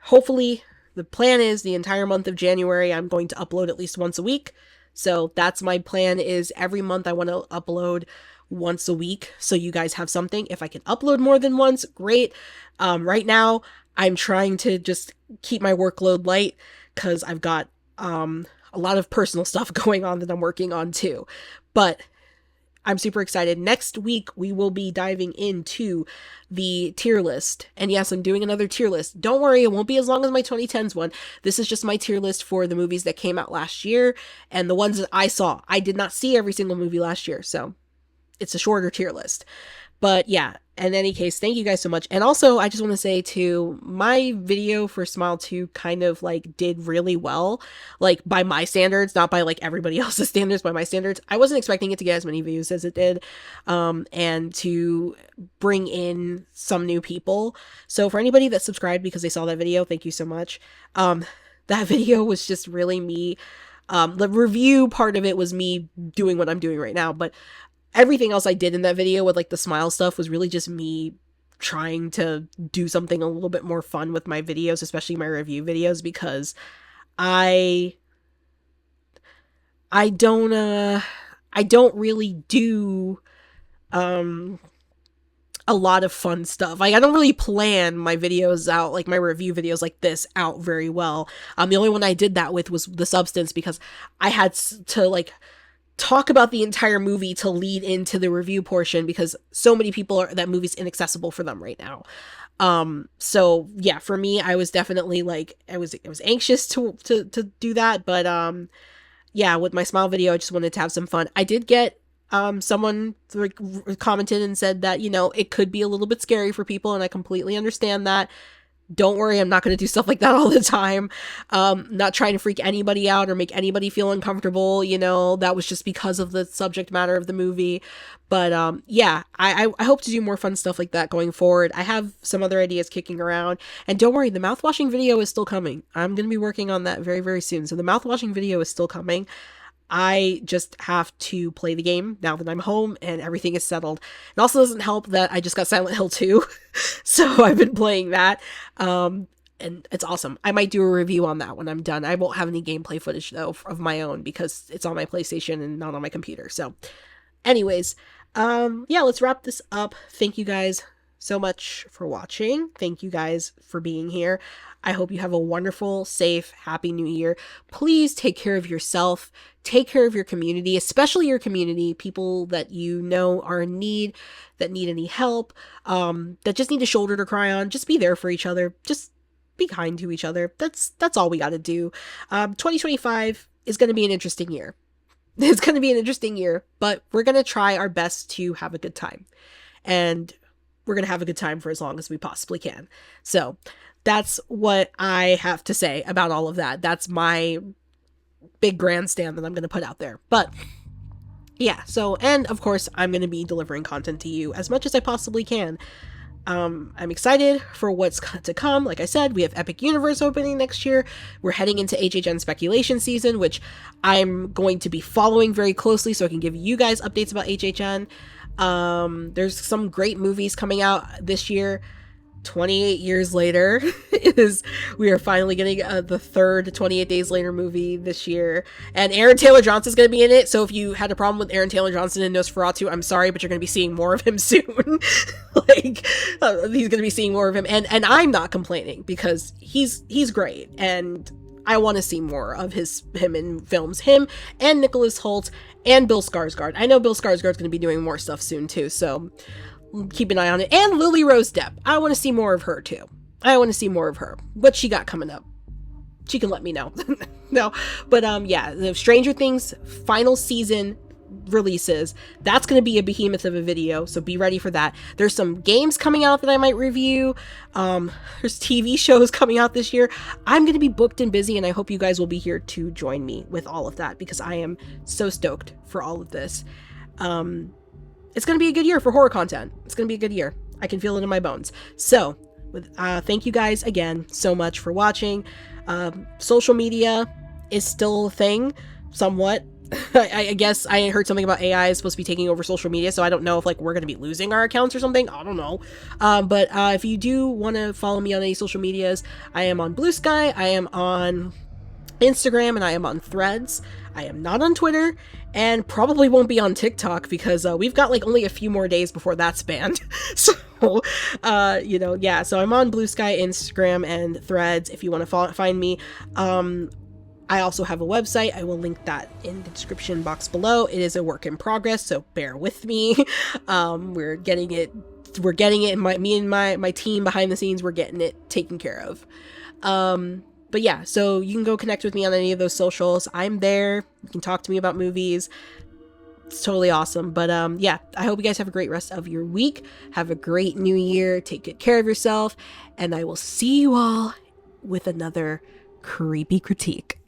Hopefully the plan is the entire month of January I'm going to upload at least once a week. So that's my plan, is every month I want to upload once a week so you guys have something. If I can upload more than once, great. Right now I'm trying to just keep my workload light because I've got a lot of personal stuff going on that I'm working on too. But I'm super excited. Next week, we will be diving into the tier list. And yes, I'm doing another tier list. Don't worry, it won't be as long as my 2010s one. This is just my tier list for the movies that came out last year and the ones that I saw. I did not see every single movie last year, so it's a shorter tier list. But yeah, in any case, thank you guys so much. And also, I just want to say too, my video for Smile 2 kind of like did really well, like by my standards, not by like everybody else's standards, by my standards. I wasn't expecting it to get as many views as it did, and to bring in some new people. So for anybody that subscribed because they saw that video, thank you so much. That video was just really me. The review part of it was me doing what I'm doing right now, but everything else I did in that video with like the smile stuff was really just me trying to do something a little bit more fun with my videos, especially my review videos, because I don't really do a lot of fun stuff. Like, I don't really plan my videos out, like my review videos like this, out very well. The only one I did that with was The Substance, because I had to like talk about the entire movie to lead into the review portion, because so many people that movie's inaccessible for them right now. So yeah, for me, I was definitely like, I was anxious to do that, but yeah, with my smile video, I just wanted to have some fun. I did get someone like commented and said that, it could be a little bit scary for people, and I completely understand that. Don't worry, I'm not going to do stuff like that all the time. Not trying to freak anybody out or make anybody feel uncomfortable, that was just because of the subject matter of the movie. But yeah, I hope to do more fun stuff like that going forward. I have some other ideas kicking around. And don't worry, the mouthwashing video is still coming. I'm going to be working on that very, very soon. So the mouthwashing video is still coming. I just have to play the game now that I'm home and everything is settled. It also doesn't help that I just got Silent Hill 2, so I've been playing that, and it's awesome. I might do a review on that when I'm done. I won't have any gameplay footage, though, of my own, because it's on my PlayStation and not on my computer. So anyways, yeah, let's wrap this up. Thank you guys so much for watching. Thank you guys for being here. I hope you have a wonderful, safe, happy new year. Please take care of yourself. Take care of your community, especially your community, people that you know are in need, that need any help, that just need a shoulder to cry on. Just be there for each other. Just be kind to each other. That's all we got to do. 2025 is going to be an interesting year. It's going to be an interesting year, but we're going to try our best to have a good time. And we're going to have a good time for as long as we possibly can. So that's what I have to say about all of that. That's my big grandstand that I'm going to put out there. But yeah, so, and of course, I'm going to be delivering content to you as much as I possibly can. I'm excited for what's to come. Like I said, we have Epic Universe opening next year. We're heading into HHN speculation season, which I'm going to be following very closely so I can give you guys updates about HHN. There's some great movies coming out this year. 28 years later is we are finally getting the third 28 Days Later movie this year, and Aaron Taylor Johnson's going to be in it. So if you had a problem with Aaron Taylor Johnson in Nosferatu, I'm sorry, but you're going to be seeing more of him soon. Like he's going to be seeing more of him, and I'm not complaining because he's great, and I want to see more of him in films. Him and Nicholas Hoult and Bill Skarsgård. I know Bill Skarsgård's going to be doing more stuff soon too, so keep an eye on it. And Lily Rose Depp. I want to see more of her too. I want to see more of her. What she got coming up. She can let me know. No, but yeah, the Stranger Things final season releases. That's going to be a behemoth of a video, so be ready for that. There's some games coming out that I might review. There's TV shows coming out this year. I'm going to be booked and busy, and I hope you guys will be here to join me with all of that because I am so stoked for all of this. It's going to be a good year for horror content. It's going to be a good year. I can feel it in my bones. So, thank you guys again so much for watching. Social media is still a thing, somewhat. I guess I heard something about AI is supposed to be taking over social media, so I don't know if like we're going to be losing our accounts or something. I don't know. But if you do want to follow me on any social medias, I am on Blue Sky, I am on Instagram, and I am on Threads. I am not on Twitter, and probably won't be on TikTok because we've got like only a few more days before that's banned. So, yeah, so I'm on Blue Sky, Instagram, and Threads if you want to find me. I also have a website. I will link that in the description box below. It is a work in progress, so bear with me. We're getting it, me and my team behind the scenes, we're getting it taken care of. But yeah, so you can go connect with me on any of those socials. I'm there. You can talk to me about movies. It's totally awesome. But yeah, I hope you guys have a great rest of your week. Have a great new year. Take good care of yourself. And I will see you all with another creepy critique.